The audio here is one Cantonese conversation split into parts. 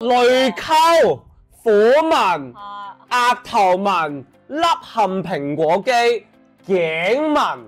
淚溝、虎紋、額頭紋、凹陷蘋果肌、頸紋。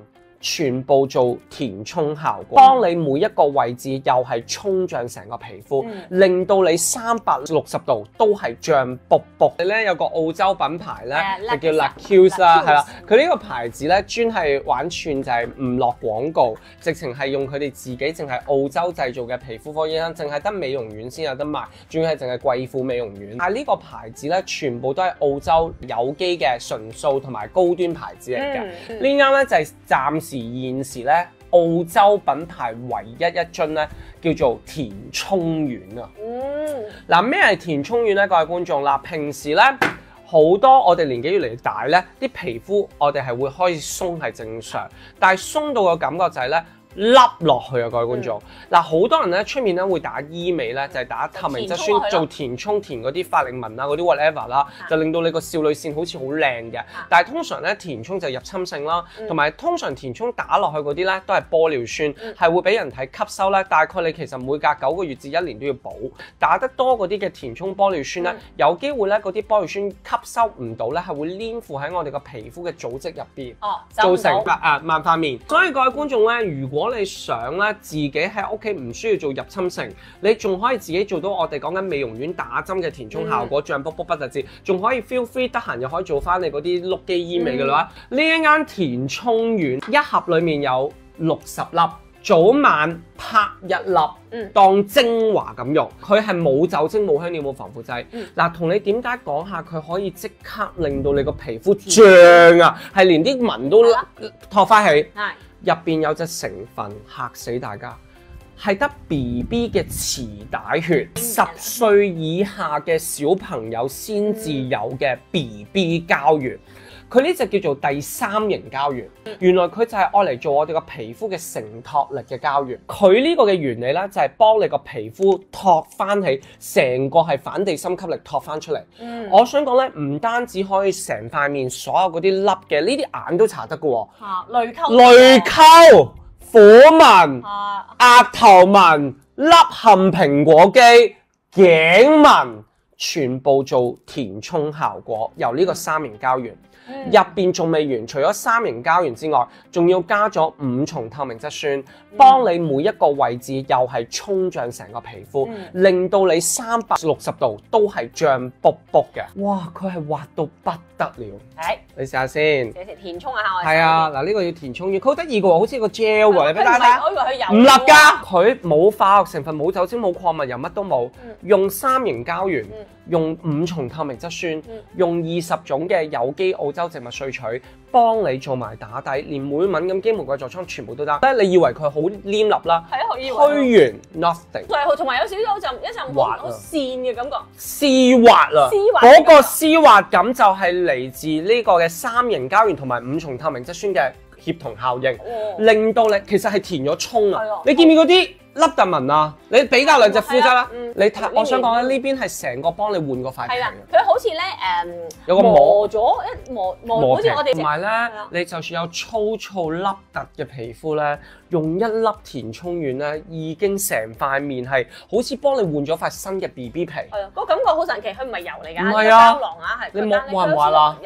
全部做填充效果，幫你每一個位置又係沖脹成個皮膚，令到你360度都係脹卜卜。你咧有個澳洲品牌咧，就叫 L'Accuse 啦，係啦，佢呢個牌子咧專係玩串就係唔落廣告，直情係用佢哋自己淨係澳洲製造嘅皮膚科醫生，淨係得美容院先有得賣，仲要係淨係貴婦美容院。但係呢個牌子咧，全部都係澳洲有機嘅純素同埋高端牌子嚟嘅。呢間咧就係暫時現時咧澳洲品牌唯一一樽咧叫做填充丸啊！嗱，咩係填充丸咧？各位觀眾嗱，平時咧好多我哋年紀越嚟越大咧，啲皮膚我哋係會開始鬆係正常，但係鬆到嘅感覺就係咧，凹落去啊！各位觀眾，嗱，好多人咧出面咧會打醫美咧，就係打透明質酸做填充填嗰啲法令紋啊，嗰啲 whatever 啦，就令到你個少女線好似好靚嘅。但係通常咧填充就入侵性啦，同埋通常填充打落去嗰啲咧都係玻尿酸，係會俾人體吸收咧。大概你其實每隔9個月至1年都要補，打得多嗰啲嘅填充玻尿酸咧，有機會咧嗰啲玻尿酸吸收唔到咧，係會黏附喺我哋個皮膚嘅組織入邊，造成萬塊面。所以各位觀眾咧，如果你想咧自己喺屋企唔需要做入侵性，你仲可以自己做到我哋講緊美容院打針嘅填充效果，脹卜卜不特止，仲可以 feel free 得閒又可以做翻你嗰啲碌肌醫美嘅啦。呢一間填充丸一盒裡面有60粒，早晚拍1粒，當精華咁用。佢係冇酒精、冇香料、冇防腐劑。嗱，同你點解講下佢可以即刻令到你個皮膚脹啊？係連啲紋都托翻起。入邊有隻成分嚇死大家，係得 BB 嘅臍帶血，10歲以下嘅小朋友先至有嘅 BB 膠原。佢呢隻叫做第3型膠原，原來佢就係愛嚟做我哋個皮膚嘅承托力嘅膠原。佢呢個嘅原理咧就係幫你個皮膚托翻起，成個係反地心吸力托翻出嚟。我想講咧，唔單止可以成塊面所有嗰啲粒嘅，呢啲眼都搽得嘅喎。淚溝、虎紋、額頭紋、凹陷蘋果肌、頸紋，全部做填充效果，由呢個3型膠原。入邊仲未完，除咗3型膠原之外，仲要加咗5重透明質酸，幫你每一個位置又係沖脹成個皮膚，令到你360度都係脹卜卜嘅。哇！佢係滑到不得了。你試下先。填充下我。係啊，嗱呢個要填充丸，佢好得意嘅喎，好似個 gel 喎，你俾大家睇。我以為佢有。唔立㗎，佢冇化學成分，冇酒精，冇礦物油，乜都冇。用3型膠原，用5重透明質酸，用20種嘅有機澳洲植物萃取，幫你做埋打底，連每敏感肌、玫瑰痤瘡全部都得。你以為佢好黏立啦？係啊，我以為。推完 nothing。同埋有少少一陣滑好線嘅感覺。絲滑啊！嗰個絲滑感就係嚟自呢個嘅3型膠原同埋5重透明質酸嘅協同效應，令到你其實係填咗充啊！你見唔見嗰啲凹凸紋啊？你比較兩隻膚質啦，你睇，我想講咧，呢邊係成個幫你換個塊皮嘅。佢好似咧有個磨咗磨，好似我哋同埋咧，你就算有粗糙凹凸嘅皮膚咧，用1粒填充丸咧，已經成塊面係好似幫你換咗塊新嘅 BB 皮。係啊，個感覺好神奇，佢唔係油嚟㗎，唔係啊，膠囊啊，係。你滑唔滑啊？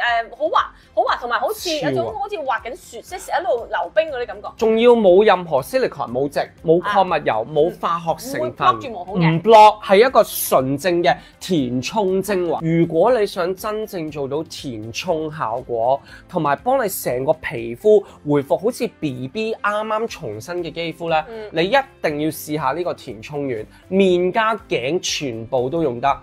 好滑，同埋好似有種好似滑緊雪，即係喺度溜冰嗰啲感覺。仲要冇任何 silicone， 冇矽，冇礦物油，冇化學成分，唔 block， 係一個純正嘅填充精華。如果你想真正做到填充效果，同埋幫你成個皮膚回復好似 BB 啱啱重新嘅肌膚咧，你一定要試下呢個填充丸，面加頸全部都用得。